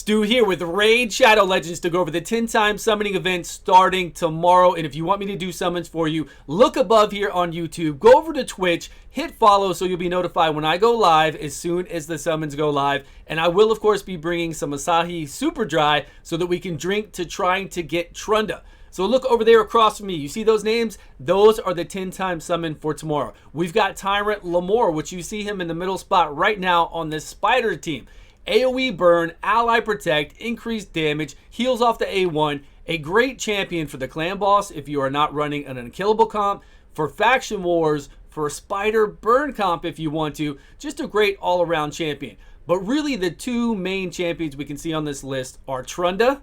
Stu here with Raid Shadow Legends to go over the 10-time summoning event starting tomorrow. And if you want me to do summons for you, look above here on YouTube. Go over to Twitch, hit follow so you'll be notified when I go live as soon as the summons go live. And I will, of course, be bringing some Asahi Super Dry so that we can drink to trying to get Trunda. So look over there across from me. You see those names? Those are the 10-time summon for tomorrow. We've got Tyrant Lamore, which you see him in the middle spot right now on the Spider team. AoE burn, ally protect, increased damage, heals off the A1, a great champion for the clan boss if you are not running an unkillable comp, for faction wars, for a spider burn comp if you want to, just a great all-around champion. But really the two main champions we can see on this list are Trunda.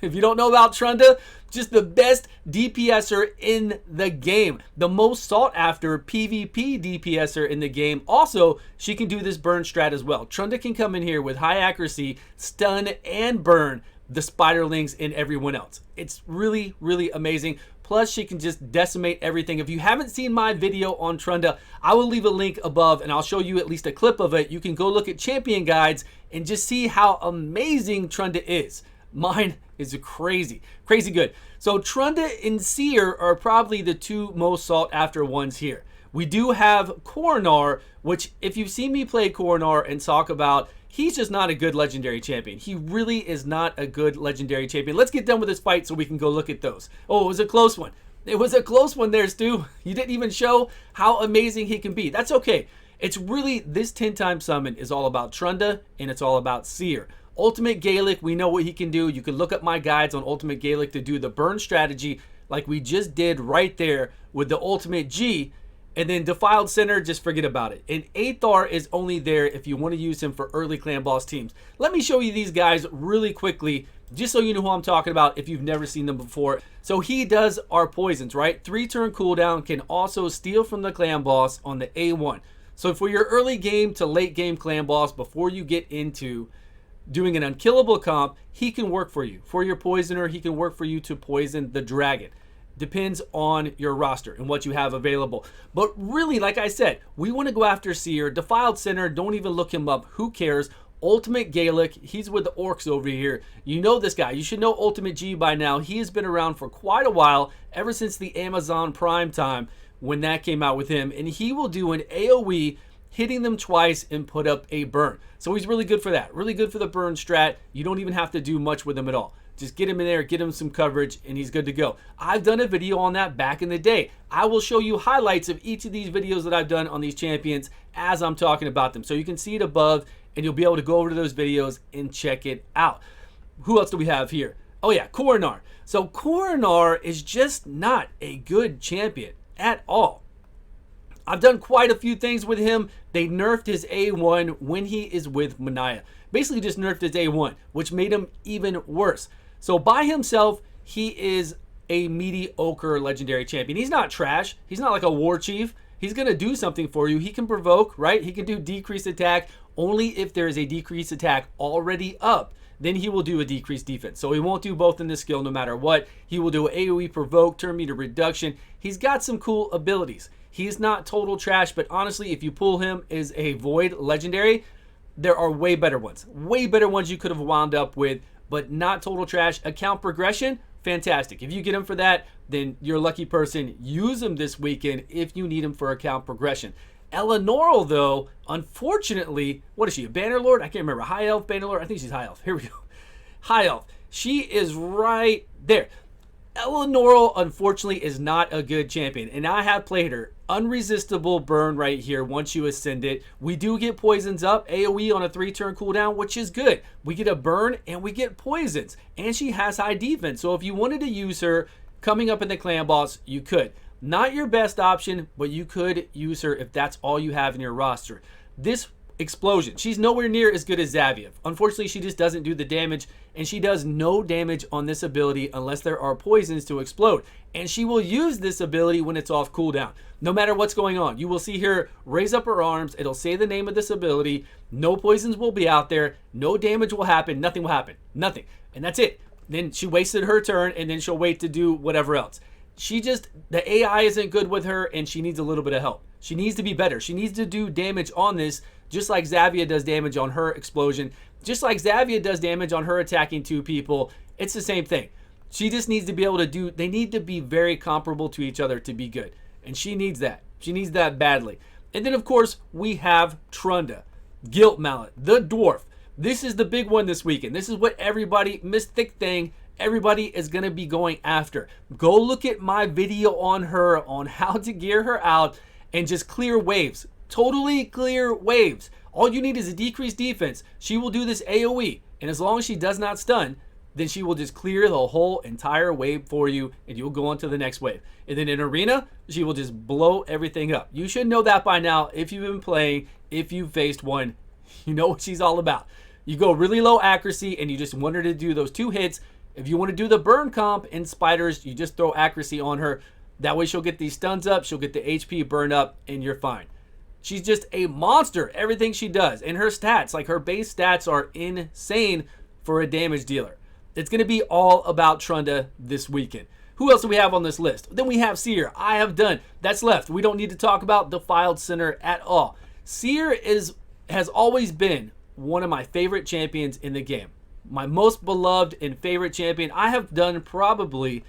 If you don't know about Trunda, just the best DPSer in the game. The most sought after PvP DPSer in the game. Also, she can do this burn strat as well. Trunda can come in here with high accuracy, stun, and burn the spiderlings and everyone else. It's really, really amazing. Plus, she can just decimate everything. If you haven't seen my video on Trunda, I will leave a link above and I'll show you at least a clip of it. You can go look at champion guides and just see how amazing Trunda is. Mine is crazy good. So Trunda and Seer are probably the two most sought after ones here. We do have Coronar, which if you've seen me play Coronar and talk about, he's just not a good legendary champion. He really is not a good legendary champion. Let's get done with this fight so we can go look at those. Oh, it was a close one. It was a close one there, Stu. You didn't even show how amazing he can be. That's okay. It's really, this 10-time summon is all about Trunda and it's all about Seer. Ultimate Gaelic, we know what he can do. You can look up my guides on Ultimate Gaelic to do the burn strategy like we just did right there with the Ultimate G. And then Defiled Center, just forget about it. And Aethar is only there if you want to use him for early clan boss teams. Let me show you these guys really quickly, just so you know who I'm talking about if you've never seen them before. So he does our poisons, right? 3-turn cooldown, can also steal from the clan boss on the A1. So for your early game to late game clan boss, before you get into doing an unkillable comp, he can work for you. For your poisoner, he can work for you to poison the dragon. Depends on your roster and what you have available. But really, like I said, we want to go after Seer. Defiled Center, don't even look him up. Who cares? Ultimate Gaelic, he's with the orcs over here. You know this guy. You should know Ultimate G by now. He has been around for quite a while, ever since the Amazon Prime time when that came out with him. And he will do an AoE, hitting them twice and put up a burn. So he's really good for that. Really good for the burn strat. You don't even have to do much with him at all. Just get him in there, get him some coverage, and he's good to go. I've done a video on that back in the day. I will show you highlights of each of these videos that I've done on these champions as I'm talking about them. So you can see it above, and you'll be able to go over to those videos and check it out. Who else do we have here? Oh yeah, Coronar. So Coronar is just not a good champion at all. I've done quite a few things with him. They nerfed his A1 when he is with Manaya. Basically just nerfed his A1, which made him even worse. So by himself, he is a mediocre legendary champion. He's not trash. He's not like a war chief. He's going to do something for you. He can provoke, right? He can do decreased attack only if there is a decreased attack already up. Then he will do a decreased defense. So he won't do both in this skill no matter what. He will do AoE provoke, turn meter reduction. He's got some cool abilities. He's not total trash, but honestly, if you pull him as a Void legendary, there are way better ones. Way better ones you could have wound up with, but not total trash. Account progression, fantastic. If you get him for that, then you're a lucky person. Use him this weekend if you need him for account progression. Eleanor, though, unfortunately, what is she, a Bannerlord? I can't remember. High Elf, Bannerlord? I think she's High Elf. Here we go. High Elf. She is right there. Eleanor, unfortunately, is not a good champion, and I have played her. Unresistible burn right here once you ascend it. We do get poisons up, AoE on a 3-turn cooldown, which is good. We get a burn and we get poisons, and she has high defense. So if you wanted to use her coming up in the clan boss, you could. Not your best option, but you could use her if that's all you have in your roster. This explosion, she's nowhere near as good as Zaviev. Unfortunately, she just doesn't do the damage, and she does no damage on this ability unless there are poisons to explode. And she will use this ability when it's off cooldown. No matter what's going on, you will see her raise up her arms. It'll say the name of this ability. No poisons will be out there. No damage will happen. Nothing will happen. Nothing. And that's it. Then she wasted her turn, and then she'll wait to do whatever else. the AI isn't good with her, and she needs a little bit of help. She needs to be better. She needs to do damage on this, just like Xavia does damage on her explosion. Just like Xavia does damage on her attacking 2 people. It's the same thing. She just needs to be able to do, they need to be very comparable to each other to be good. And she needs that. She needs that badly. And then, of course, we have Trunda, Guilt Mallet, the Dwarf. This is the big one this weekend. This is what everybody, Mystic Thing, everybody is going to be going after. Go look at my video on her, on how to gear her out and just clear waves. Totally clear waves. All you need is a decreased defense. She will do this AoE. And as long as she does not stun, then she will just clear the whole entire wave for you, and you'll go on to the next wave. And then in Arena, she will just blow everything up. You should know that by now if you've been playing, if you've faced one. You know what she's all about. You go really low accuracy, and you just want her to do those 2 hits. If you want to do the burn comp in Spiders, you just throw accuracy on her. That way she'll get these stuns up, she'll get the HP burn up, and you're fine. She's just a monster, everything she does. And her stats, like her base stats, are insane for a damage dealer. It's going to be all about Trunda this weekend. Who else do we have on this list? Then we have Seer. I have done. That's left. We don't need to talk about Defiled Sinner at all. Seer has always been one of my favorite champions in the game. My most beloved and favorite champion. I have done probably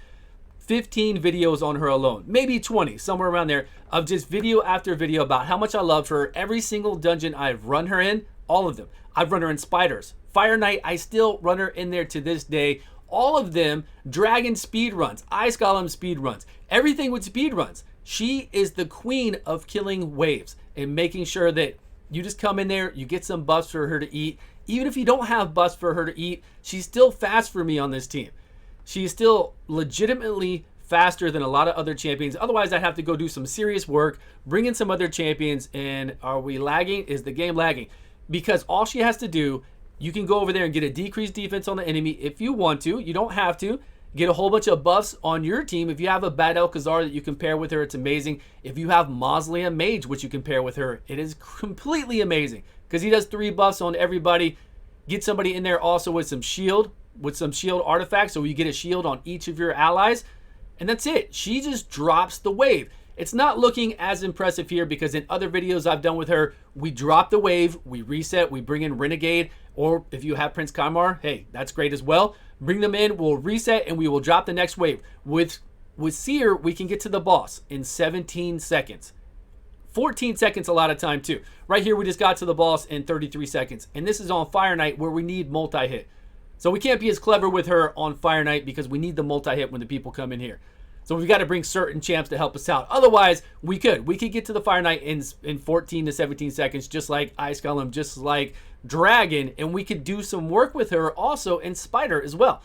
15 videos on her alone. Maybe 20, somewhere around there, of just video after video about how much I love her. Every single dungeon I've run her in, all of them. I've run her in Spiders. Fire Knight, I still run her in there to this day. All of them, Dragon speed runs, Ice Golem speed runs, everything with speed runs. She is the queen of killing waves and making sure that you just come in there, you get some buffs for her to eat. Even if you don't have buffs for her to eat, she's still fast for me on this team. She's still legitimately faster than a lot of other champions. Otherwise, I'd have to go do some serious work, bring in some other champions, and are we lagging? Is the game lagging? Because all she has to do, you can go over there and get a decreased defense on the enemy if you want to. You don't have to. Get a whole bunch of buffs on your team. If you have a bad Alcazar that you can pair with her, it's amazing. If you have Mausoleum Mage, which you can pair with her, it is completely amazing because he does 3 buffs on everybody. Get somebody in there also with some shield artifacts, so you get a shield on each of your allies, and that's it. She just drops the wave. It's not looking as impressive here because in other videos I've done with her, we drop the wave, we reset, we bring in Renegade, or if you have Prince Kaimar, hey, that's great as well. Bring them in, we'll reset, and we will drop the next wave. With Seer, we can get to the boss in 17 seconds. 14 seconds a lot of time too. Right here, we just got to the boss in 33 seconds. And this is on Fire Knight where we need multi-hit. So we can't be as clever with her on Fire Knight because we need the multi-hit when the people come in here. So we've got to bring certain champs to help us out. Otherwise, we could get to the Fire Knight in 14 to 17 seconds, just like Ice Golem, just like Dragon, and we could do some work with her also in Spider as well.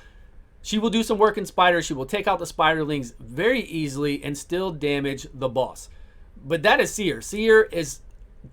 She will do some work in Spider. She will take out the Spiderlings very easily and still damage the boss. But that is Seer. Seer is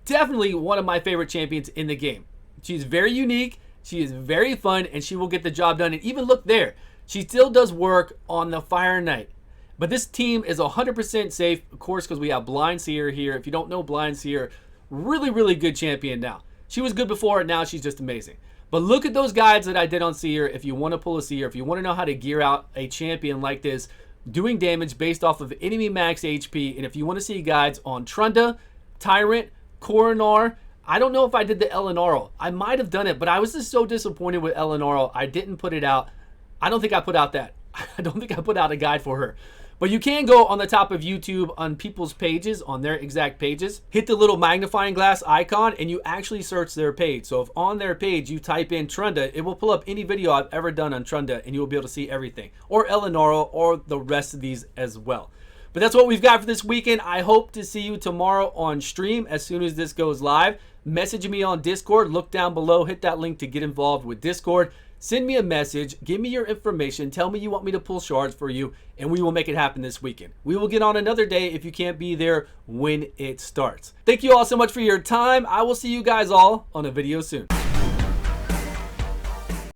definitely one of my favorite champions in the game. She's very unique. She is very fun, and she will get the job done. And even look there, she still does work on the Fire Knight. But this team is 100% safe, of course, because we have Blind Seer here. If you don't know Blind Seer, really, really good champion now. She was good before, and now she's just amazing. But look at those guides that I did on Seer. If you want to pull a Seer, if you want to know how to gear out a champion like this, doing damage based off of enemy max HP, and if you want to see guides on Trunda, Tyrant, Coronar, I don't know if I did the Elenaral. I might have done it, but I was just so disappointed with Elenaral. I didn't put it out. I don't think I put out that. I don't think I put out a guide for her. But you can go on the top of YouTube on people's pages, on their exact pages, hit the little magnifying glass icon, and you actually search their page. So if on their page you type in Trunda, it will pull up any video I've ever done on Trunda, and you will be able to see everything. Or Eleonora, or the rest of these as well. But that's what we've got for this weekend. I hope to see you tomorrow on stream as soon as this goes live. Message me on Discord. Look down below. Hit that link to get involved with Discord. Send me a message, give me your information, tell me you want me to pull shards for you, and we will make it happen this weekend. We will get on another day if you can't be there when it starts. Thank you all so much for your time. I will see you guys all on a video soon.